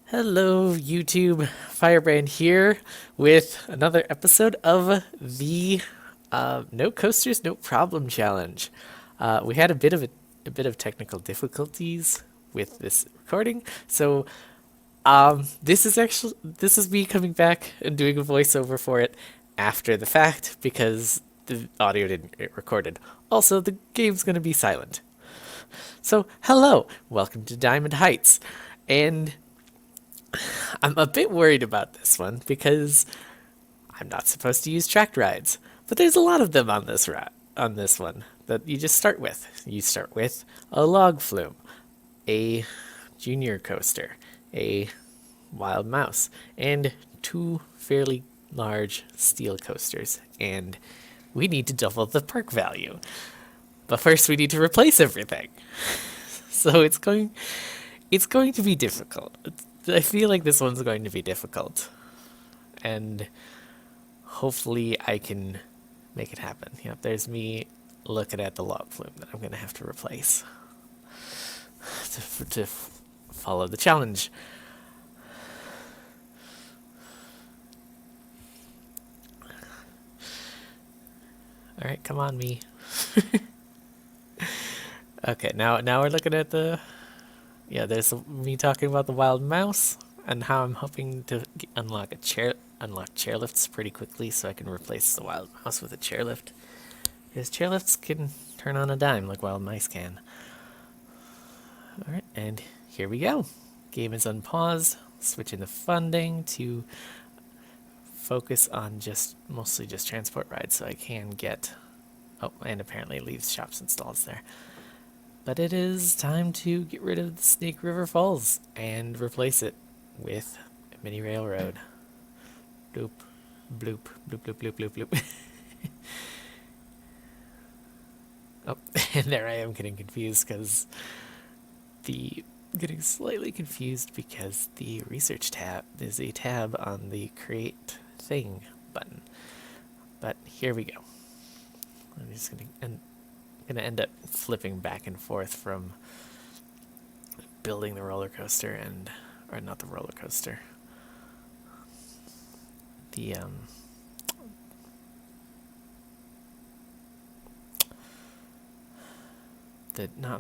Hello, YouTube. Firebrand here with another episode of the No Coasters, No Problem challenge. We had a bit of technical difficulties with this recording, so this is me coming back and doing a voiceover for it after the fact because the audio didn't get recorded. Also, the game's gonna be silent. So, hello, welcome to Diamond Heights, and I'm a bit worried about this one because I'm not supposed to use tracked rides, but there's a lot of them on this one that you just start with. You start with a log flume, a junior coaster, a wild mouse, and two fairly large steel coasters. And we need to double the perk value. But first we need to replace everything. So it's going to be difficult. I feel like this one's going to be difficult. And hopefully I can make it happen. Yep, there's me looking at the log flume that I'm going to have to replace to follow the challenge. All right, come on, me. Okay, now we're looking at there's me talking about the wild mouse and how I'm hoping to unlock chairlifts pretty quickly so I can replace the wild mouse with a chairlift. Because chairlifts can turn on a dime like wild mice can. Alright, and here we go. Game is unpaused. Switching the funding to focus on mostly just transport rides so I can get... Oh, and apparently leaves shops and stalls there. But it is time to get rid of the Snake River Falls and replace it with a mini railroad. Bloop, bloop, bloop, bloop, bloop, bloop, bloop. Oh, and there I am getting confused because getting slightly confused because the research tab is a tab on the create thing button. But here we go. I'm just gonna end up flipping back and forth from building the roller coaster or not the roller coaster.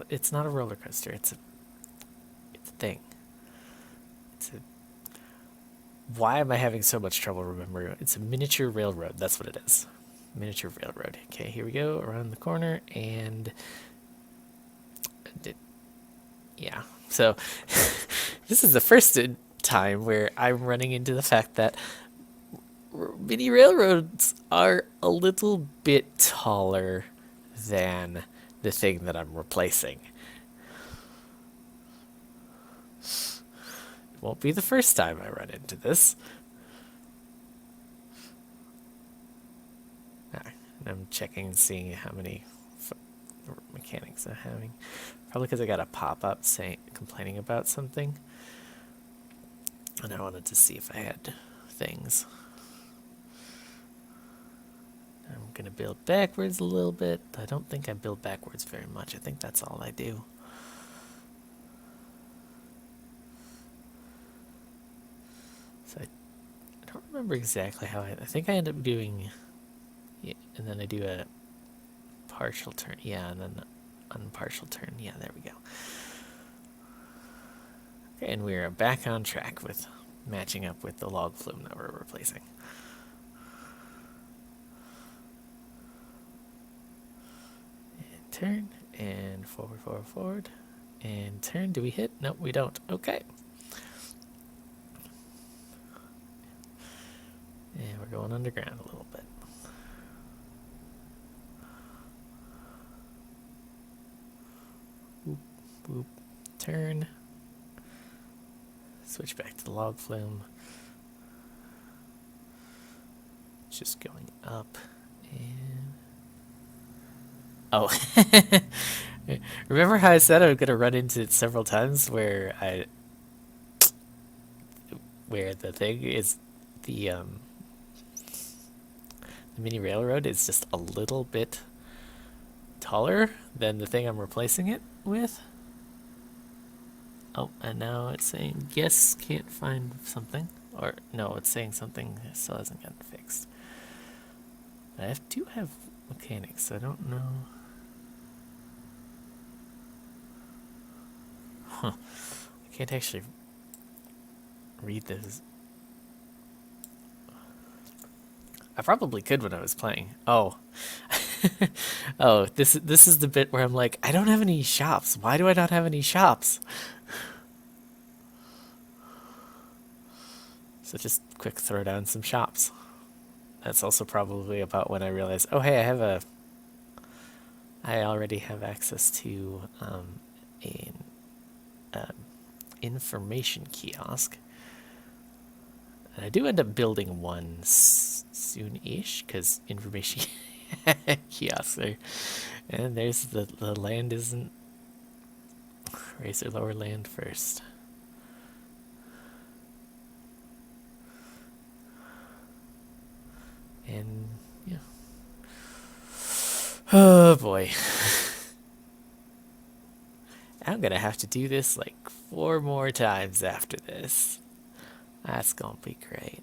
It's not a roller coaster. It's a thing. Why am I having so much trouble remembering it? It's a miniature railroad. That's what it is. Miniature railroad. Okay, here we go. Around the corner and yeah. So this is the first time where I'm running into the fact that mini railroads are a little bit taller than the thing that I'm replacing. It won't be the first time I run into this. And I'm checking and seeing how many mechanics I'm having. Probably because I got a pop-up complaining about something. And I wanted to see if I had things. I'm going to build backwards a little bit. I don't think I build backwards very much. I think that's all I do. So I don't remember exactly how I think I end up doing... Yeah, and then I do a partial turn. Yeah, and then unpartial turn. Yeah, there we go. Okay, and we're back on track with matching up with the log flume that we're replacing. And turn, and forward, forward, forward. And turn. Do we hit? Nope, we don't. Okay. And we're going underground a little bit. Boop, boop, turn. Switch back to the log flume. Just going up and... Oh. Remember how I said I was going to run into it several times where the thing is the mini railroad is just a little bit taller than the thing I'm replacing it with? Oh, and now it's saying yes, can't find something. Or no, it's saying something still hasn't gotten fixed. I do have mechanics, so I don't know. Huh. I can't actually read this. I probably could when I was playing. Oh. Oh, this is the bit where I'm like, I don't have any shops. Why do I not have any shops? So just quick throw down some shops. That's also probably about when I realized, oh hey, I already have access to an information kiosk. And I do end up building one soon-ish, because information kiosks are... And there's the land isn't... Raise or lower land first. And, yeah. Oh, boy. I'm gonna have to do this like 4 more times after this. That's gonna be great.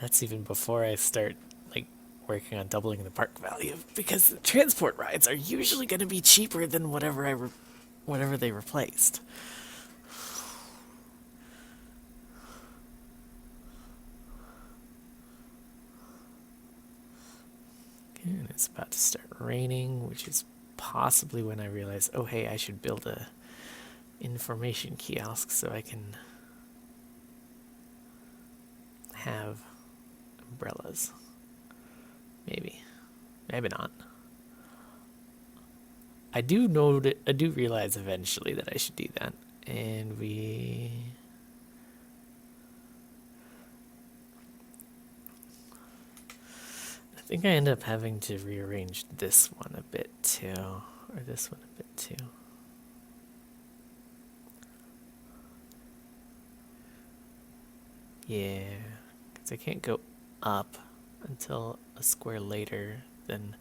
That's even before I start like working on doubling the park value, because the transport rides are usually going to be cheaper than whatever whatever they replaced. Okay, and it's about to start raining, which is possibly when I realize, oh hey, I should build a information kiosk so I can have umbrellas. Maybe not. I do realize eventually that I should do that. And I think I end up having to rearrange this one a bit too, or this one a bit too. Yeah, because I can't go up until a square later than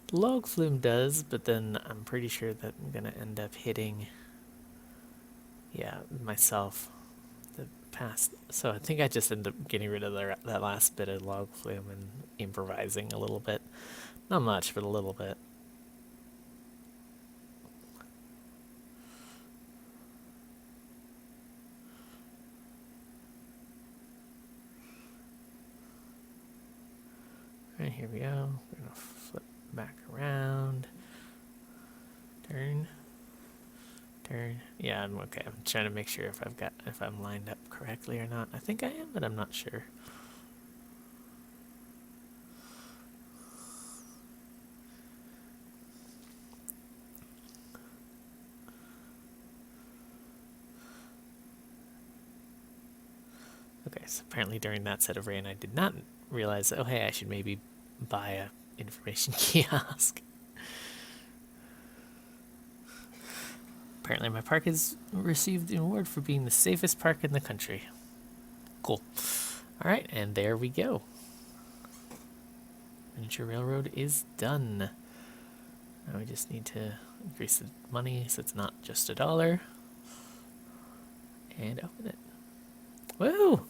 the log flume does, but then I'm pretty sure that I'm gonna end up hitting, yeah, myself the past. So I think I just end up getting rid of that last bit of log flume and improvising a little bit. Not much, but a little bit. Alright, here we go. We're gonna flip back around. Turn. Yeah, I'm okay. I'm trying to make sure if I'm lined up correctly or not. I think I am, but I'm not sure. Okay, so apparently during that set of rain, I did not realize, oh hey, I should maybe buy a information kiosk. Apparently my park has received an award for being the safest park in the country. Cool. Alright, and there we go. Miniature railroad is done. Now we just need to increase the money so it's not just $1. And open it. Woo!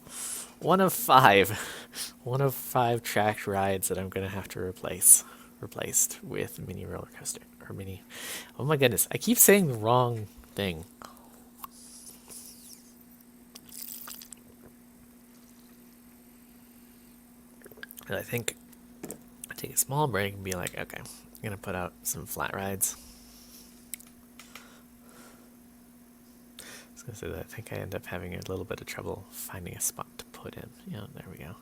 1 of 5. 1 of 5 tracked rides that I'm gonna have to replaced with mini roller coaster or mini. Oh my goodness! I keep saying the wrong thing. And I think I take a small break and be like, okay, I'm gonna put out some flat rides. So I think I end up having a little bit of trouble finding a spot to put in. Yeah, there we go.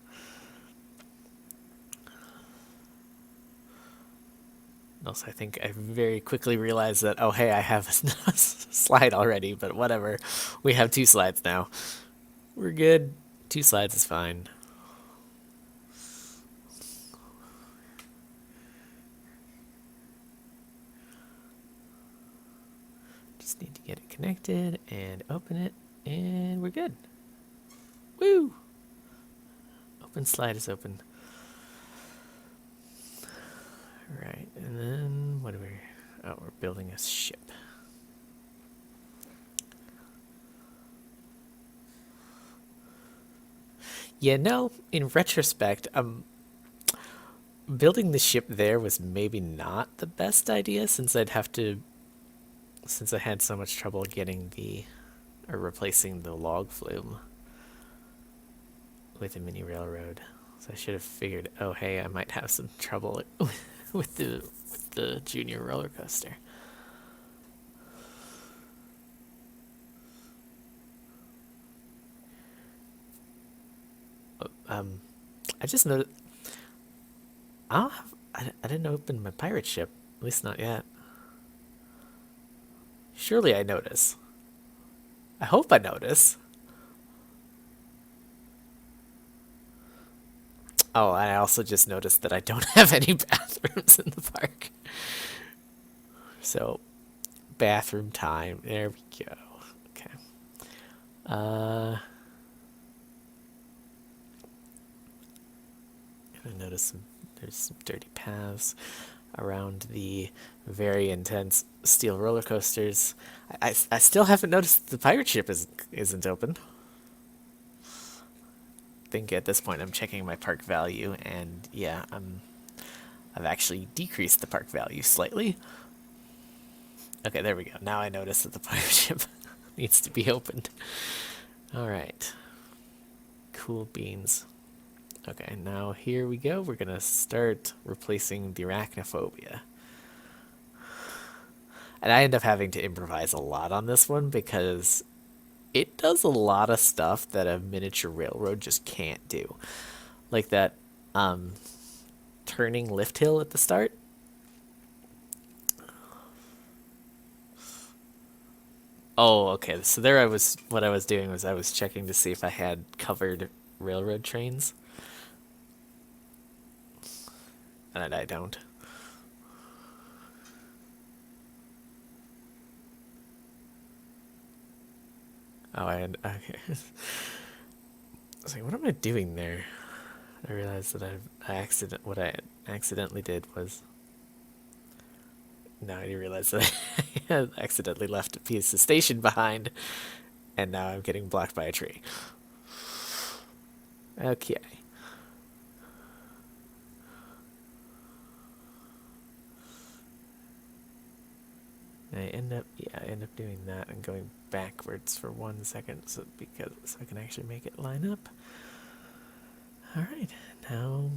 Also, I think I very quickly realized that, oh hey, I have a slide already, but whatever. We have 2 slides now. We're good. 2 slides is fine. Just need to get it connected and open it, and we're good. Woo! Open slide is open. building a ship. Yeah, no, in retrospect, building the ship there was maybe not the best idea since since I had so much trouble getting or replacing the log flume with a mini railroad. So I should have figured, oh hey, I might have some trouble with the junior roller coaster. I just noticed I didn't open my pirate ship, at least not yet. Surely I notice. I hope I notice. Oh, I also just noticed that I don't have any bathrooms in the park. So, bathroom time. There we go. Okay. I notice there's some dirty paths around the very intense steel roller coasters. I still haven't noticed the pirate ship isn't open. I think at this point I'm checking my park value, and yeah, I've actually decreased the park value slightly. Okay, there we go. Now I notice that the pirate ship needs to be opened. All right. Cool beans. Okay, now here we go. We're gonna start replacing the arachnophobia. And I end up having to improvise a lot on this one because it does a lot of stuff that a miniature railroad just can't do. Like that turning lift hill at the start. Oh, okay. So there what I was doing was I was checking to see if I had covered railroad trains. And I don't. Oh, okay. I was like, what am I doing there? I realized that what I accidentally did was. Now I realize that I had accidentally left a piece of station behind, and now I'm getting blocked by a tree. Okay. I end up doing that and going backwards for 1 second so I can actually make it line up. All right, now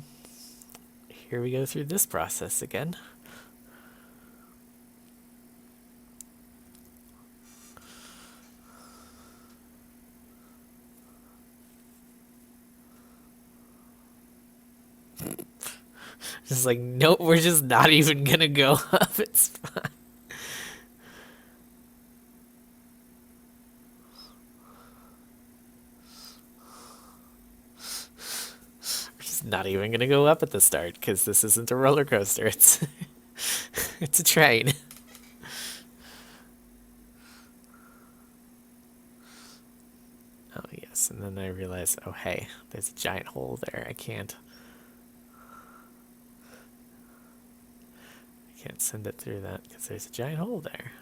here we go through this process again. Just like, nope, we're just not even gonna go up. It's fine. We're just not even gonna go up at the start because this isn't a roller coaster. It's it's a train. Oh yes, and then I realized, oh hey, there's a giant hole there. I can't send it through that because there's a giant hole there,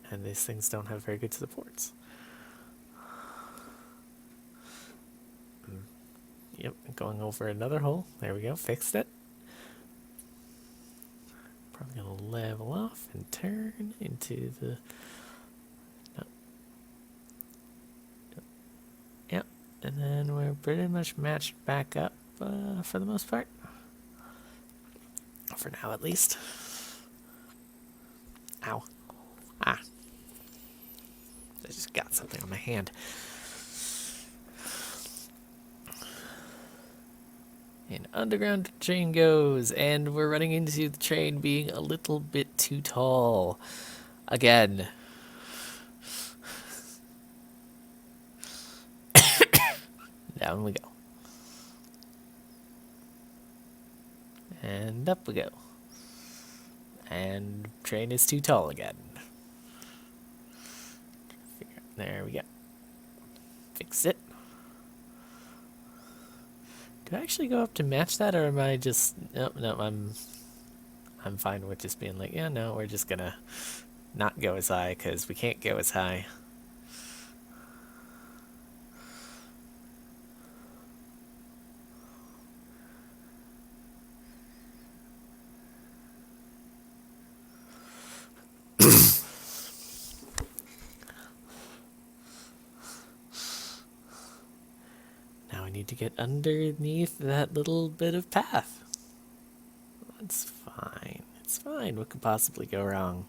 and these things don't have very good supports. Yep, going over another hole. There we go, fixed it. Probably gonna level off and turn into the. No. Yep, and then we're pretty much matched back up for the most part. For now, at least. Ow. Ah. I just got something on my hand. And underground train goes, and we're running into the train being a little bit too tall. Again. Down we go. And up we go. And train is too tall again. There we go. Fix it. Do I actually go up to match that, or am I just... No, I'm fine with just being like, yeah, no, we're just gonna not go as high because we can't go as high. Now I need to get underneath that little bit of path. It's fine. It's fine. What could possibly go wrong?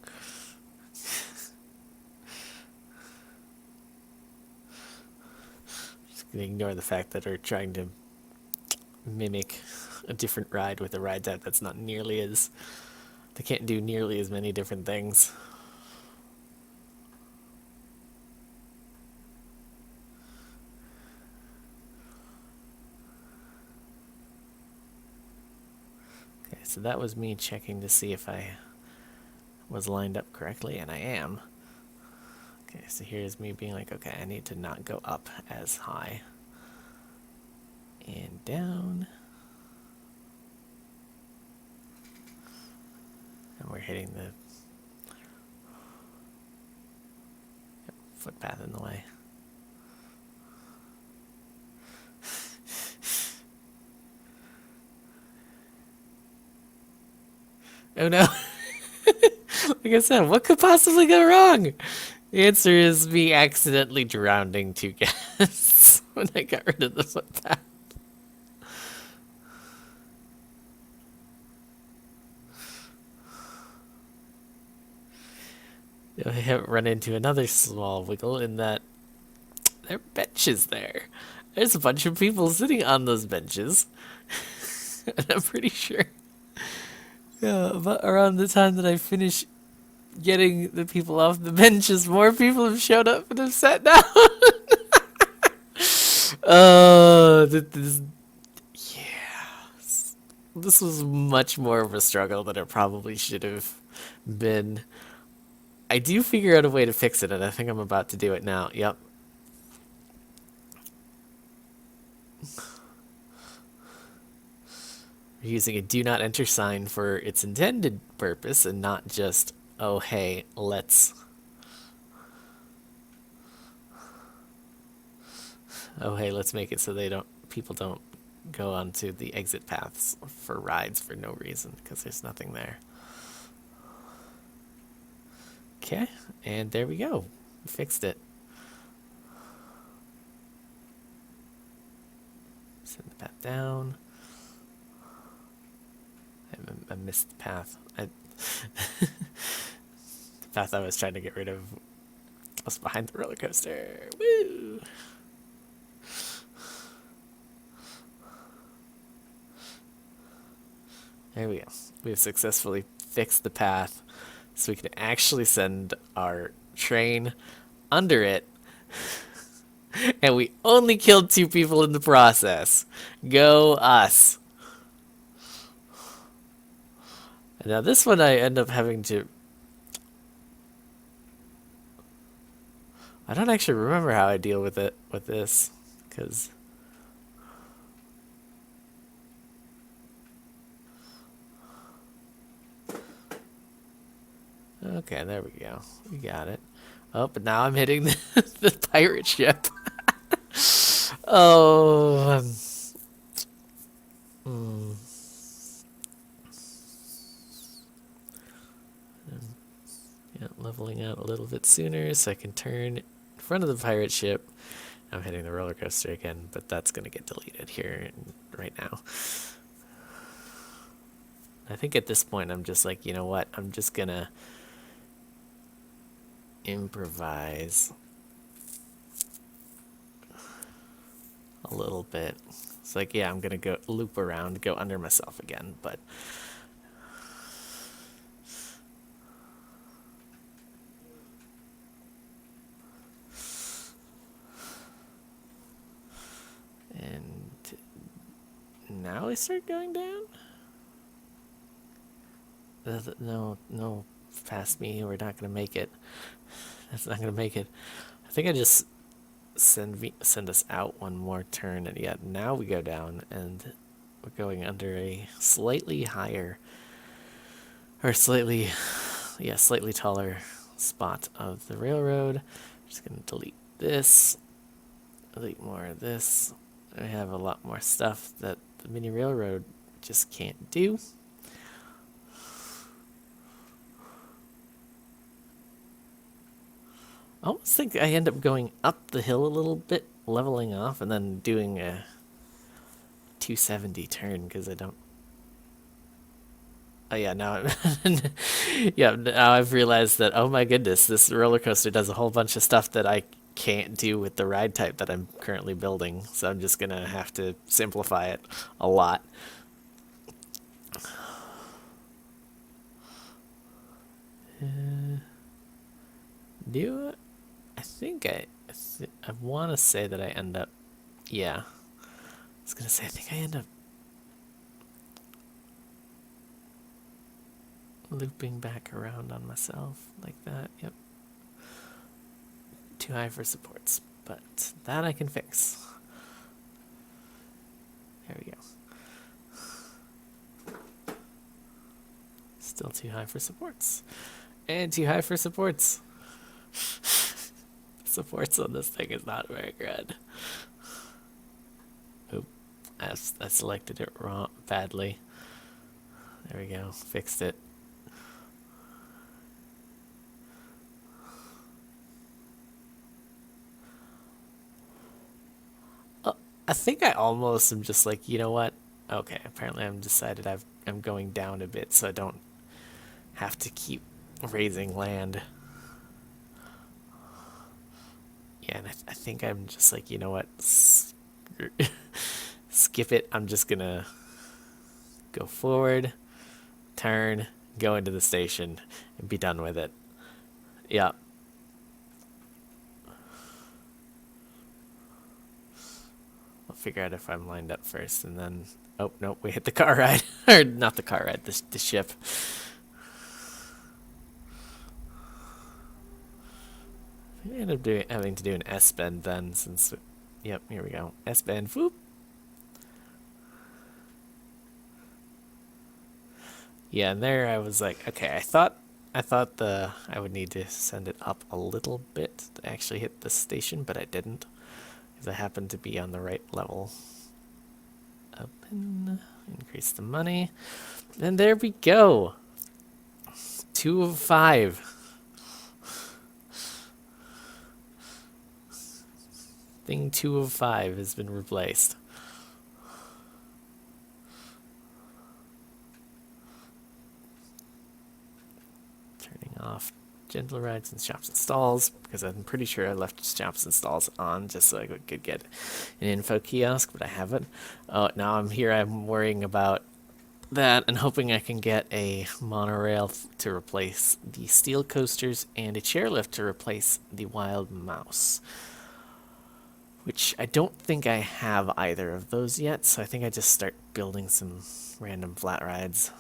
Just gonna ignore the fact that we're trying to mimic a different ride with a ride type that's not nearly as... They can't do nearly as many different things. Okay, so that was me checking to see if I was lined up correctly, and I am. Okay, so here's me being like, okay, I need to not go up as high. And down. And we're hitting the footpath in the way. Oh no. Like I said, what could possibly go wrong? The answer is me accidentally drowning two guests when I got rid of the footpath. I haven't run into another small wiggle in that there are benches there. There's a bunch of people sitting on those benches. And I'm pretty sure but around the time that I finish getting the people off the benches, more people have showed up and have sat down. This was much more of a struggle than it probably should have been. I do figure out a way to fix it, and I think I'm about to do it now. Yep. We're using a do not enter sign for its intended purpose and not just, oh hey, let's... Oh hey, let's make it so people don't go onto the exit paths for rides for no reason, because there's nothing there. Okay, and there we go. We fixed it. Send the path down. I missed the path. The path I was trying to get rid of was behind the roller coaster. Woo! There we go. We've successfully fixed the path so we can actually send our train under it. And we only killed 2 people in the process. Go us. And now this one I end up having to... I don't actually remember how I deal with it with this, because... Okay, there we go. We got it. Oh, but now I'm hitting the pirate ship. Oh. Yeah, leveling out a little bit sooner so I can turn in front of the pirate ship. I'm hitting the roller coaster again, but that's going to get deleted here right now. I think at this point I'm just like, you know what? I'm just going to improvise a little bit. It's like, yeah, I'm going to go loop around, go under myself again, but... And now I start going down? No, past me, we're not going to make it. That's not going to make it. I think I just send us out one more turn, and yeah, now we go down, and we're going under a slightly higher, or slightly taller spot of the railroad. I'm just going to delete this, delete more of this. I have a lot more stuff that the mini railroad just can't do. I almost think I end up going up the hill a little bit, leveling off, and then doing a 270 turn because I don't. Oh yeah, now yeah, now I've realized that, oh my goodness, this roller coaster does a whole bunch of stuff that I can't do with the ride type that I'm currently building. So I'm just gonna have to simplify it a lot. Do it? I think I want to say that I end up, yeah. I was gonna say I think I end up looping back around on myself like that. Yep. Too high for supports, but that I can fix. There we go. Still too high for supports. And too high for supports. Supports on this thing is not very good. Oop. I selected it wrong badly. There we go. Fixed it. I think I almost am just like, you know what? Okay, apparently I'm decided I'm going down a bit so I don't have to keep raising land. Yeah, and I think I'm just like, you know what? Skip it. I'm just gonna go forward, turn, go into the station, and be done with it. Yeah. I'll figure out if I'm lined up first, and then... Oh, no, we hit the car ride. Or not the car ride, the ship. I end up having to do an S-bend then, since... Yep, here we go. S-bend, whoop. Yeah, and there I was like, okay, I thought I would need to send it up a little bit to actually hit the station, but I didn't, because I happened to be on the right level. Open, increase the money, and there we go. 2 of 5. Thing 2 of 5 has been replaced. Turning off gentle rides and shops and stalls, because I'm pretty sure I left shops and stalls on just so I could get an info kiosk, but I haven't. Oh, now I'm here, I'm worrying about that and hoping I can get a monorail to replace the steel coasters and a chairlift to replace the wild mouse. Which I don't think I have either of those yet, so I think I just start building some random flat rides.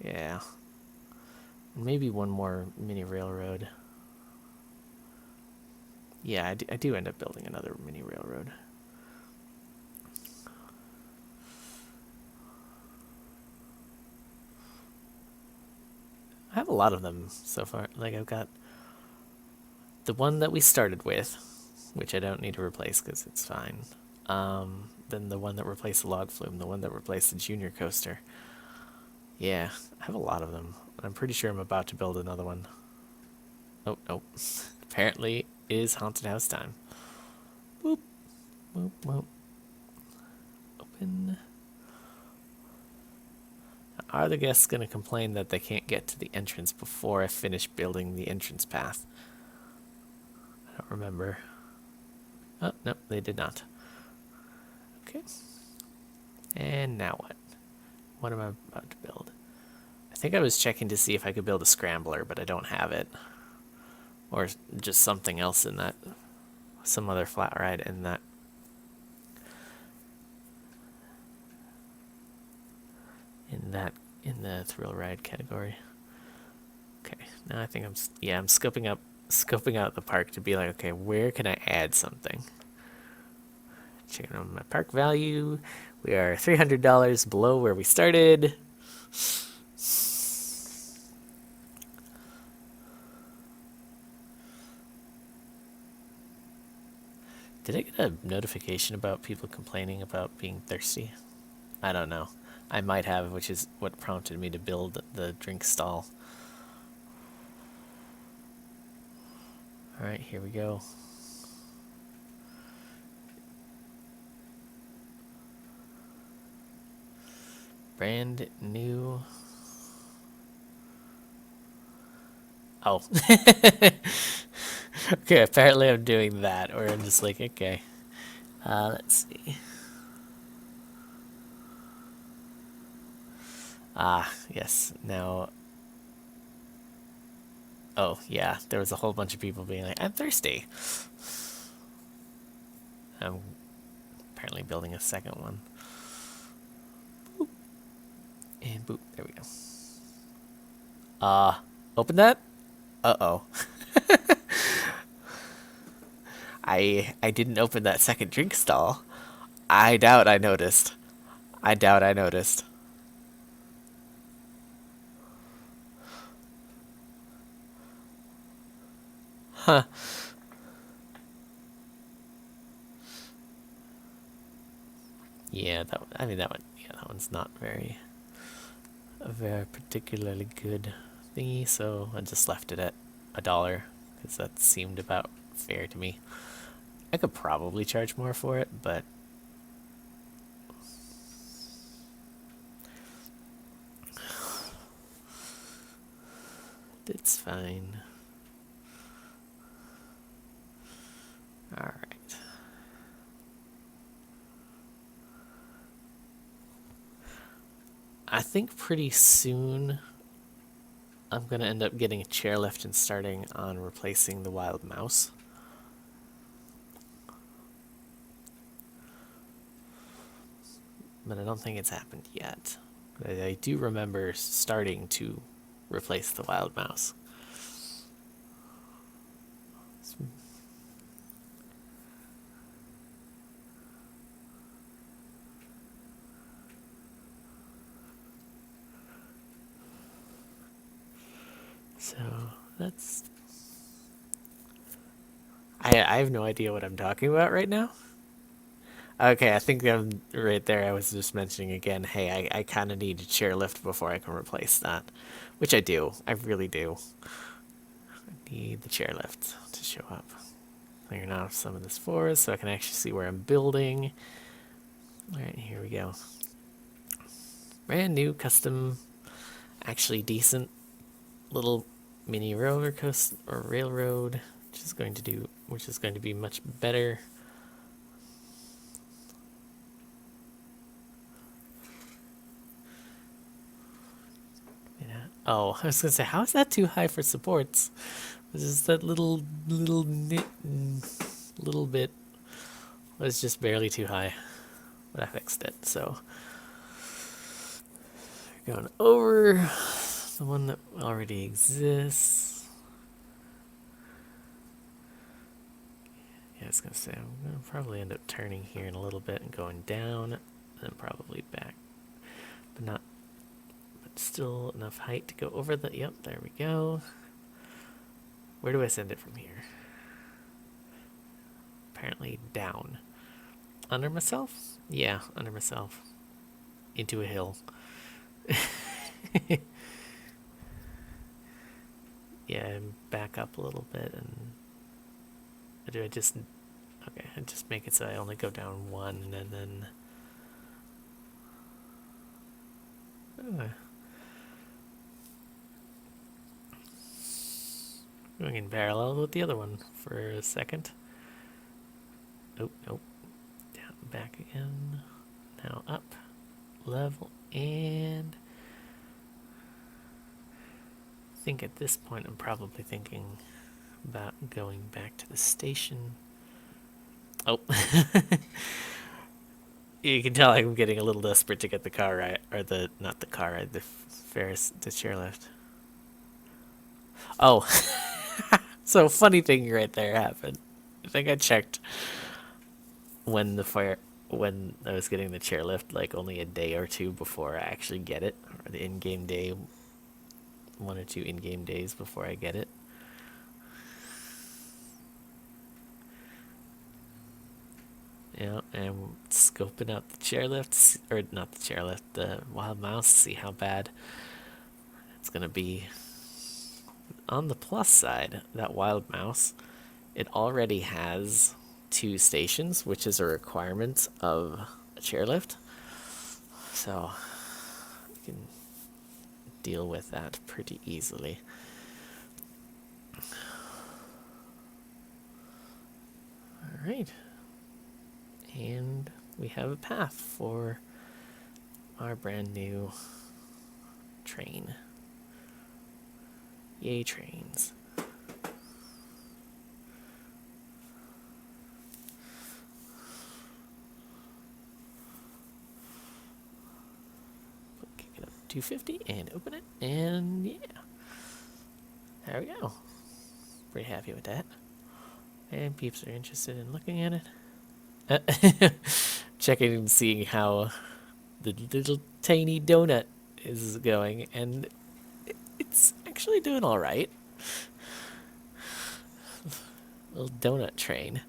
Yeah. Maybe one more mini railroad. Yeah, I do end up building another mini railroad. I have a lot of them so far. Like, I've got the one that we started with, which I don't need to replace because it's fine. Then the one that replaced the log flume, the one that replaced the junior coaster. Yeah, I have a lot of them. I'm pretty sure I'm about to build another one. Oh, no. Apparently it is haunted house time. Boop, boop, boop. Open. Are the guests going to complain that they can't get to the entrance before I finish building the entrance path? I don't remember. Oh, no, they did not. Okay. And now what? What am I about to build? I think I was checking to see if I could build a scrambler, but I don't have it. Or just something else in that. Some other flat ride in that. In the thrill ride category. Okay, now I think I'm scoping out the park to be like, okay, where can I add something? Checking on my park value. We are $300 below where we started. Did I get a notification about people complaining about being thirsty? I don't know. I might have, which is what prompted me to build the drink stall. Alright, here we go. Brand new. Oh. Okay, apparently I'm doing that, or I'm just like, okay. Let's see. Ah, yes. Now. Oh, yeah. There was a whole bunch of people being like, I'm thirsty. I'm apparently building a second one. Boop. And boop. There we go. Open that? Uh-oh. I didn't open that second drink stall. I doubt I noticed. I doubt I noticed. Huh. Yeah, that one, I mean that one. Yeah, that one's not a very particularly good thingy. So I just left it at $1 because that seemed about fair to me. I could probably charge more for it, but it's fine. All right. I think pretty soon I'm going to end up getting a chairlift and starting on replacing the wild mouse. But I don't think it's happened yet. I do remember starting to replace the wild mouse. So that's... I have no idea what I'm talking about right now. Okay, I think I'm right there. I was just mentioning again, hey, I kind of need a chairlift before I can replace that. Which I do. I really do. I need the chairlift to show up. Clearing off some of this forest so I can actually see where I'm building. Alright, here we go. Brand new, custom, actually decent little mini roller coaster or railroad, which is going to be much better. Yeah. Oh, I was gonna say, how is that too high for supports? This is that little bit was just barely too high, but I fixed it. So going over the one that already exists. Yeah, I was gonna say I'm gonna probably end up turning here in a little bit and going down, and then probably back, but still enough height to go over the. Yep, there we go. Where do I send it from here? Apparently down. Under myself? Yeah, under myself. Into a hill. Yeah, and back up a little bit, and do I just... Okay, I just make it so I only go down one, and then... Going in parallel with the other one for a second. Oh, nope. Down, back again. Now up. Level, and... I think at this point I'm probably thinking about going back to the station. Oh. You can tell I'm getting a little desperate to get the car ride, or not the car ride, the chairlift. Oh. So funny thing right there happened. I think I checked when I was getting the chairlift, like only a day or two before I actually get it, or the in-game day, 1 or 2 in-game days before I get it. Yeah, and scoping out the chairlift, or not the chairlift, the wild mouse, see how bad it's gonna be. On the plus side, that wild mouse, it already has 2 stations, which is a requirement of a chairlift. So you can deal with that pretty easily. All right. And we have a path for our brand new train. Yay, trains. Kick it up to 250 and open it, and yeah. There we go. Pretty happy with that. And peeps are interested in looking at it. Checking and seeing how the little tiny donut is going, and it's actually doing all right. Little donut train.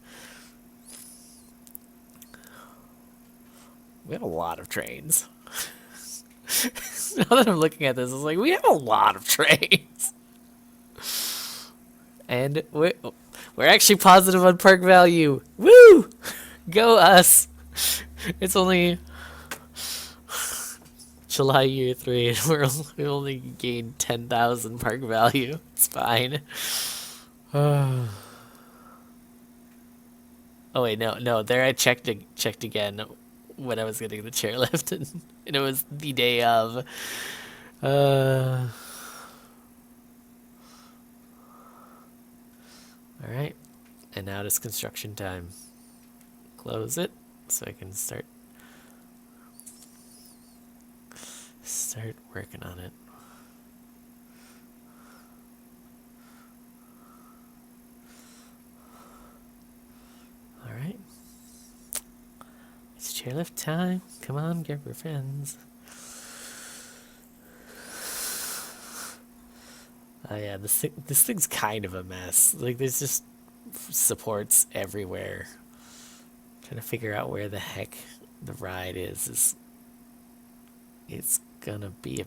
We have a lot of trains. Now that I'm looking at this, it's like we have a lot of trains. And we're actually positive on park value. Woo! Go us! It's only July year 3, and we only gained 10,000 park value. It's fine. Oh wait, no. There I checked again when I was getting the chairlift, and it was the day of. All right, and now it's construction time. Close it so I can start working on it. All right. It's chairlift time. Come on, get your friends. Oh yeah, this thing's kind of a mess. Like there's just supports everywhere. Trying to figure out where the heck the ride is it's gonna be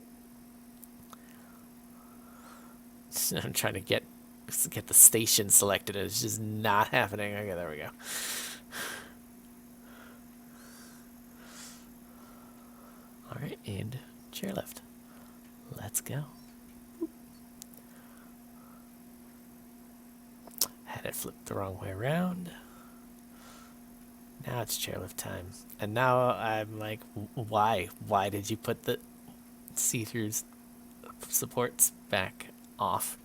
I'm trying to get the station selected, and it's just not happening. Okay, there we go. All right, and chairlift. Let's go. Had it flipped the wrong way around. Now it's chairlift time. And now I'm like, why? Why did you put the see-through supports back off?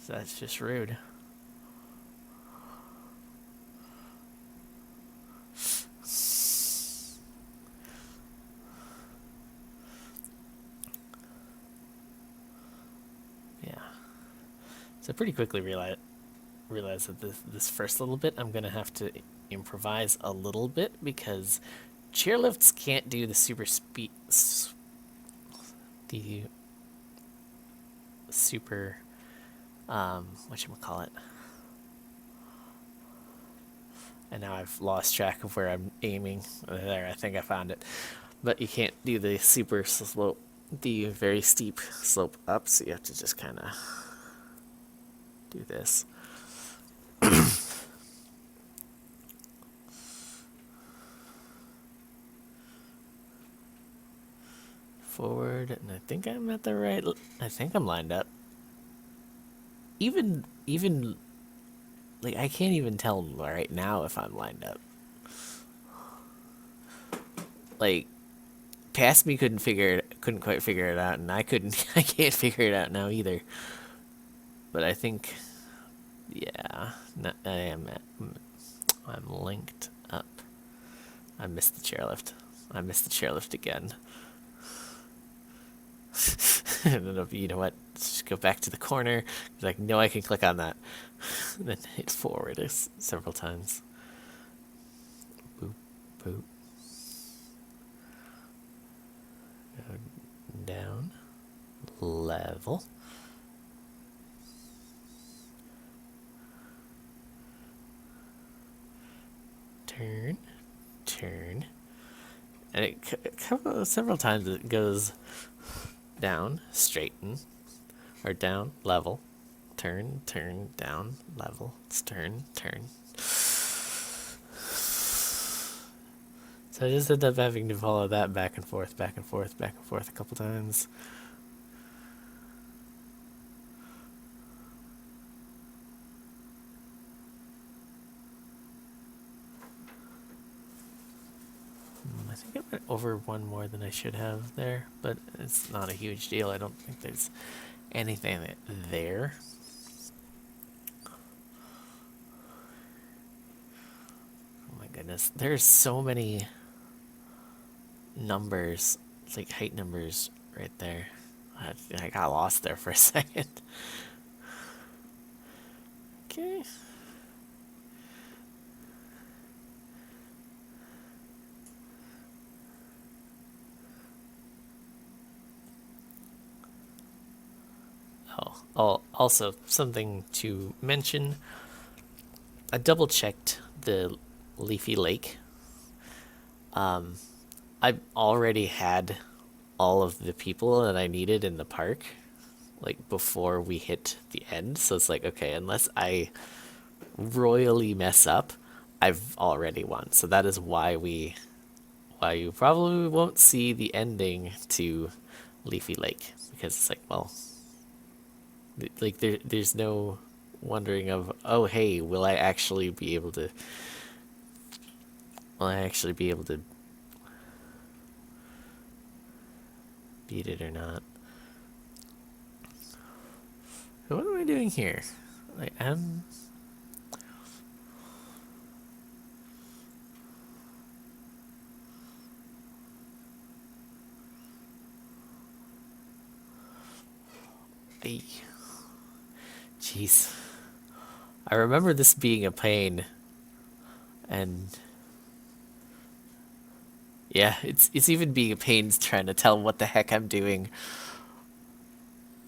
So that's just rude. Yeah. So pretty quickly realize that this first little bit I'm gonna have to improvise a little bit, because chairlifts can't do the super speed, the super whatchamacallit. And now I've lost track of where I'm aiming. There, I think I found it. But you can't do the super slope, the very steep slope up, so you have to just kind of do this. Forward, and I think I'm at the right. I think I'm lined up. Even like I can't even tell right now if I'm lined up. Like past me couldn't quite figure it out, and I can't figure it out now either. But I think, yeah, I'm linked up. I missed the chairlift again. I don't know if you know what. Let's just go back to the corner, because I know I can click on that. And then hit forward several times. Boop, boop. Go down. Level. turn, turn. And several times it goes down, straighten, or down, level, turn, turn, down, level, turn, turn. So I just end up having to follow that back and forth, back and forth, back and forth a couple times. I think I went over one more than I should have there, but it's not a huge deal. I don't think there's anything there. Oh my goodness, there's so many numbers, it's like height numbers right there. I got lost there for a second. Okay. Oh, also something to mention. I double checked the Leafy Lake. I already had all of the people that I needed in the park, like before we hit the end. So it's like, okay, unless I royally mess up, I've already won. So that is why you probably won't see the ending to Leafy Lake, because it's like, well, like there's no wondering of, oh hey, will I actually be able to beat it or not? So what am I doing here? Like, jeez. I remember this being a pain, and yeah, it's even being a pain trying to tell what the heck I'm doing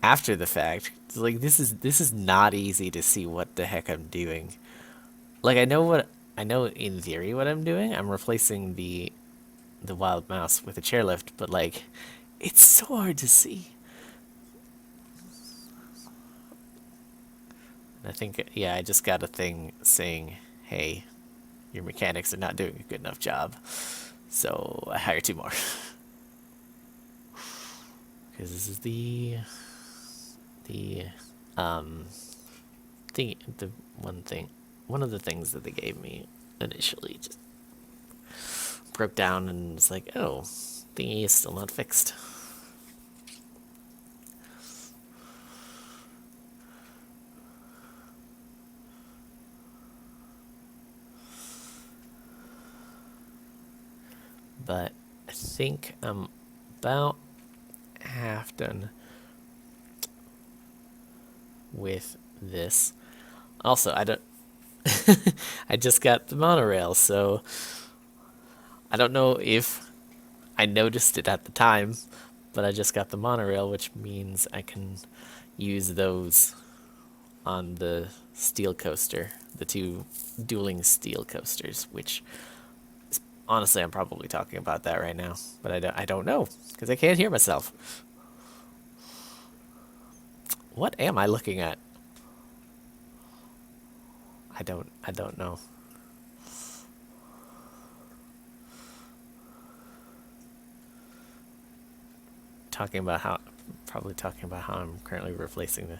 after the fact. It's like this is not easy to see what the heck I'm doing. Like I know in theory what I'm doing. I'm replacing the wild mouse with a chairlift, but like it's so hard to see. And I think, yeah, I just got a thing saying, hey, your mechanics are not doing a good enough job. So I hire two more. Because this is the um one of the things that they gave me initially just broke down, and it's like, oh, thingy is still not fixed. But I think I'm about half done with this. Also, I don't I just got the monorail, so I don't know if I noticed it at the time, but I just got the monorail, which means I can use those on the steel coaster, the two dueling steel coasters, which honestly I'm probably talking about that right now, but I don't know because I can't hear myself. What am I looking at? I don't know. Probably talking about how I'm currently replacing the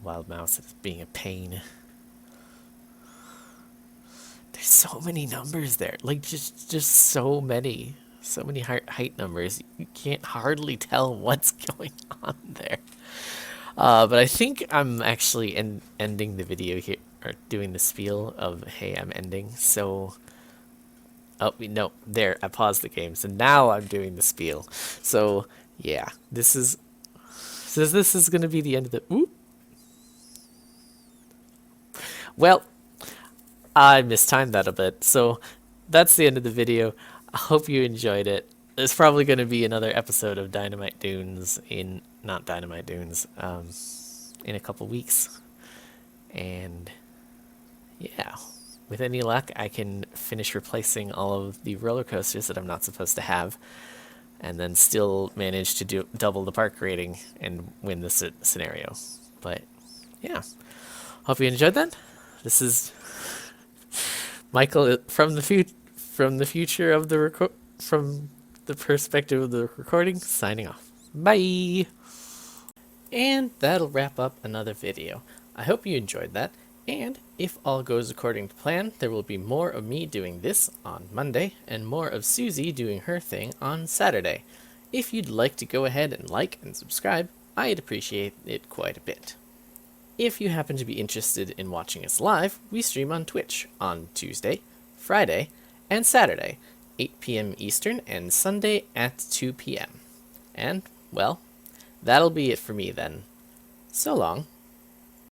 wild mouse as being a pain. There's so many numbers there, like just so many height numbers. You can't hardly tell what's going on there. But I think I'm actually ending the video here, or doing the spiel of, hey, I'm ending. So, oh no, there, I paused the game. So now I'm doing the spiel. So yeah, this is gonna be the end of the. Ooh. Well, I mistimed that a bit. So that's the end of the video. I hope you enjoyed it. There's probably going to be another episode of Dynamite Dunes not Dynamite Dunes, in a couple weeks. And yeah, with any luck, I can finish replacing all of the roller coasters that I'm not supposed to have, and then still manage to do double the park rating and win the scenario. But yeah, hope you enjoyed that. This is Michael from the future of the from the perspective of the recording, signing off. Bye. And that'll wrap up another video. I hope you enjoyed that, and if all goes according to plan, there will be more of me doing this on Monday, and more of Susie doing her thing on Saturday. If you'd like to go ahead and like and subscribe, I'd appreciate it quite a bit. If you happen to be interested in watching us live, we stream on Twitch on Tuesday, Friday, and Saturday, 8 p.m. Eastern, and Sunday at 2 p.m. And, well, that'll be it for me then. So long.